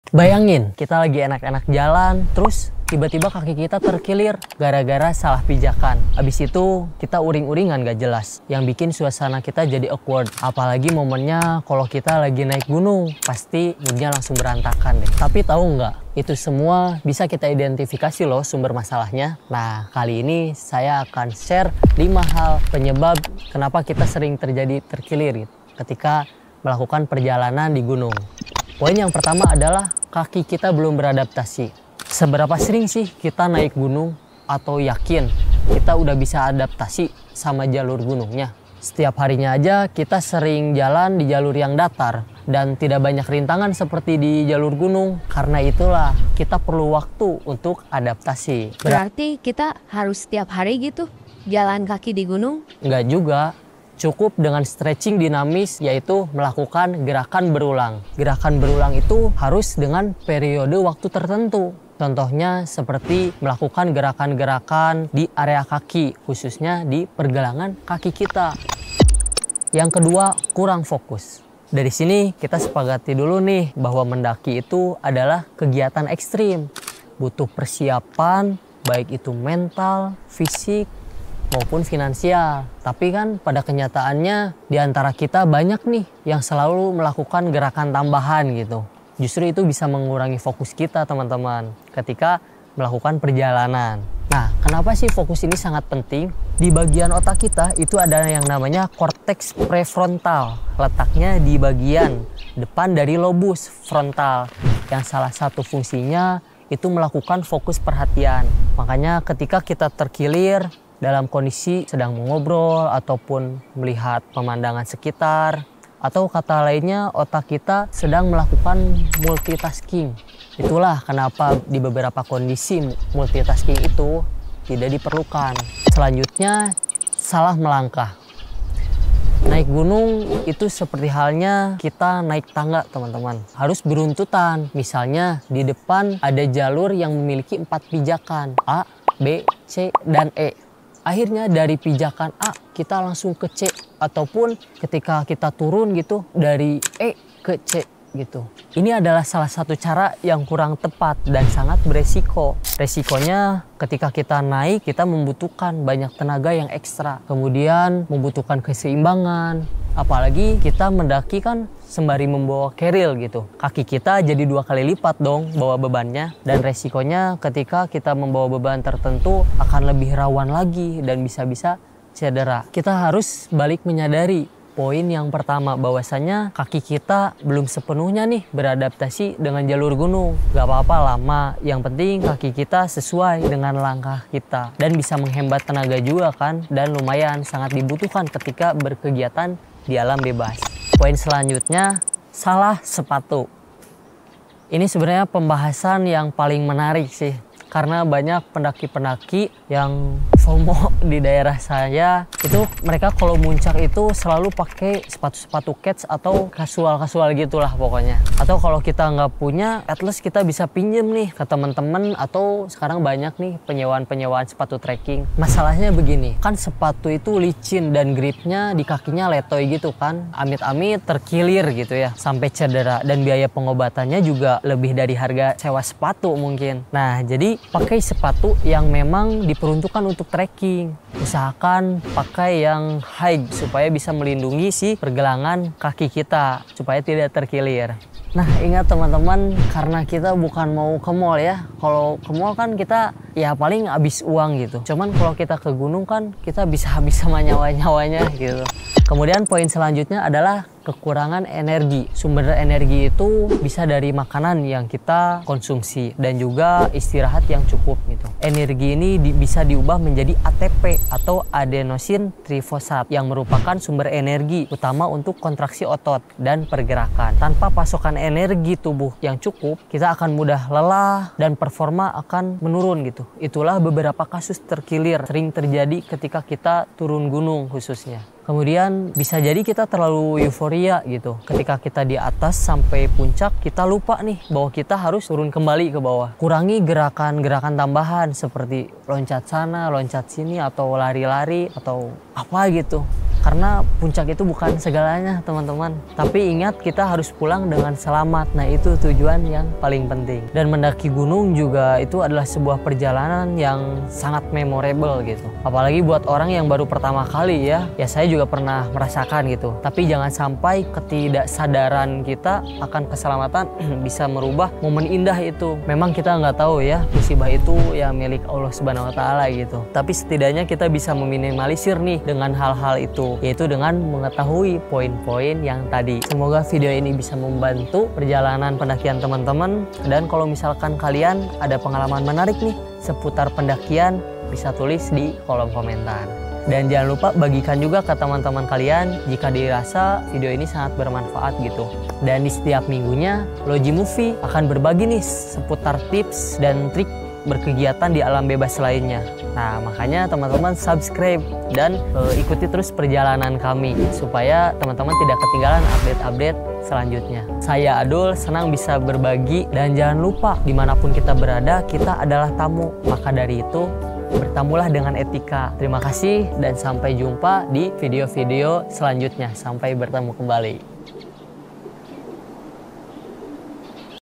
Bayangin, kita lagi enak-enak jalan, terus tiba-tiba kaki kita terkilir gara-gara salah pijakan. Abis itu kita uring-uringan gak jelas, yang bikin suasana kita jadi awkward. Apalagi momennya kalau kita lagi naik gunung, pasti moodnya langsung berantakan deh. Tapi tahu nggak, itu semua bisa kita identifikasi loh sumber masalahnya. Nah, kali ini saya akan share 5 hal penyebab kenapa kita sering terjadi terkilir ketika melakukan perjalanan di gunung. Poin yang pertama adalah kaki kita belum beradaptasi. Seberapa sering sih kita naik gunung atau yakin kita udah bisa adaptasi sama jalur gunungnya? Setiap harinya aja kita sering jalan di jalur yang datar dan tidak banyak rintangan seperti di jalur gunung. Karena itulah kita perlu waktu untuk adaptasi. Berarti kita harus setiap hari gitu jalan kaki di gunung? Nggak juga. Cukup dengan stretching dinamis, yaitu melakukan gerakan berulang. Gerakan berulang itu harus dengan periode waktu tertentu. Contohnya seperti melakukan gerakan-gerakan di area kaki, khususnya di pergelangan kaki kita. Yang kedua, kurang fokus. Dari sini kita sepakati dulu nih bahwa mendaki itu adalah kegiatan ekstrim. Butuh persiapan, baik itu mental, fisik, maupun finansial. Tapi kan pada kenyataannya di antara kita banyak nih yang selalu melakukan gerakan tambahan gitu. Justru itu bisa mengurangi fokus kita teman-teman ketika melakukan perjalanan. Nah, kenapa sih fokus ini sangat penting? Di bagian otak kita itu ada yang namanya korteks prefrontal. Letaknya di bagian depan dari lobus frontal. Yang salah satu fungsinya itu melakukan fokus perhatian. Makanya ketika kita terkilir dalam kondisi sedang mengobrol ataupun melihat pemandangan sekitar, atau kata lainnya otak kita sedang melakukan multitasking. Itulah kenapa di beberapa kondisi multitasking itu tidak diperlukan. Selanjutnya, salah melangkah. Naik gunung itu seperti halnya kita naik tangga teman-teman. Harus beruntutan. Misalnya di depan ada jalur yang memiliki 4 pijakan, A, B, C, dan E. Akhirnya dari pijakan A kita langsung ke C, ataupun ketika kita turun gitu dari E ke C gitu. Ini adalah salah satu cara yang kurang tepat dan sangat beresiko. Resikonya ketika kita naik kita membutuhkan banyak tenaga yang ekstra, kemudian membutuhkan keseimbangan. Apalagi kita mendaki kan sembari membawa keril gitu. Kaki kita jadi 2 kali lipat dong bawa bebannya. Dan resikonya ketika kita membawa beban tertentu akan lebih rawan lagi dan bisa-bisa cedera. Kita harus balik menyadari poin yang pertama, bahwasanya kaki kita belum sepenuhnya nih beradaptasi dengan jalur gunung. Gak apa-apa lama, yang penting kaki kita sesuai dengan langkah kita. Dan bisa menghemat tenaga juga kan, dan lumayan sangat dibutuhkan ketika berkegiatan di alam bebas. Poin selanjutnya, salah sepatu. Ini sebenarnya pembahasan yang paling menarik sih, karena banyak pendaki-pendaki yang FOMO di daerah saya itu mereka kalau muncak itu selalu pakai sepatu-sepatu kets atau kasual-kasual gitulah pokoknya. Atau kalau kita nggak punya, at least kita bisa pinjem nih ke teman-teman, atau sekarang banyak nih penyewaan-penyewaan sepatu trekking. Masalahnya begini, kan sepatu itu licin dan gripnya di kakinya letoy gitu kan. Amit-amit terkilir gitu ya sampai cedera, dan biaya pengobatannya juga lebih dari harga sewa sepatu mungkin. Nah, jadi pakai sepatu yang memang diperuntukkan untuk trekking. Usahakan pakai yang high supaya bisa melindungi si pergelangan kaki kita supaya tidak terkilir. Nah, ingat teman-teman, karena kita bukan mau ke mall ya. Kalau ke mall kan kita ya paling habis uang gitu. Cuman kalau kita ke gunung kan kita bisa habis sama nyawa-nyawanya gitu. Kemudian poin selanjutnya adalah kekurangan energi. Sumber energi itu bisa dari makanan yang kita konsumsi dan juga istirahat yang cukup gitu. Energi ini bisa diubah menjadi ATP atau adenosin trifosfat yang merupakan sumber energi utama untuk kontraksi otot dan pergerakan. Tanpa pasokan energi tubuh yang cukup, kita akan mudah lelah dan performa akan menurun gitu. Itulah beberapa kasus terkilir sering terjadi ketika kita turun gunung khususnya. Kemudian bisa jadi kita terlalu euforia gitu. Ketika kita di atas sampai puncak, kita lupa nih bahwa kita harus turun kembali ke bawah. Kurangi gerakan-gerakan tambahan seperti loncat sana, loncat sini, atau lari-lari, atau apa gitu. Karena puncak itu bukan segalanya teman-teman. Tapi ingat, kita harus pulang dengan selamat. Nah itu tujuan yang paling penting. Dan mendaki gunung juga itu adalah sebuah perjalanan yang sangat memorable gitu. Apalagi buat orang yang baru pertama kali ya. Ya saya juga pernah merasakan gitu. Tapi jangan sampai ketidaksadaran kita akan keselamatan bisa merubah momen indah itu. Memang kita nggak tahu ya, musibah itu ya milik Allah Subhanahu Wa Taala gitu. Tapi setidaknya kita bisa meminimalisir nih dengan hal-hal itu, yaitu dengan mengetahui poin-poin yang tadi. Semoga video ini bisa membantu perjalanan pendakian teman-teman. Dan kalau misalkan kalian ada pengalaman menarik nih seputar pendakian, bisa tulis di kolom komentar. Dan jangan lupa bagikan juga ke teman-teman kalian jika dirasa video ini sangat bermanfaat gitu. Dan di setiap minggunya Logi Movie akan berbagi nih seputar tips dan trik berkegiatan di alam bebas lainnya. Nah makanya teman-teman subscribe dan ikuti terus perjalanan kami supaya teman-teman tidak ketinggalan update-update selanjutnya. Saya Adul, senang bisa berbagi, dan jangan lupa dimanapun kita berada, kita adalah tamu. Maka dari itu bertamulah dengan etika. Terima kasih dan sampai jumpa di video-video selanjutnya. Sampai bertemu kembali.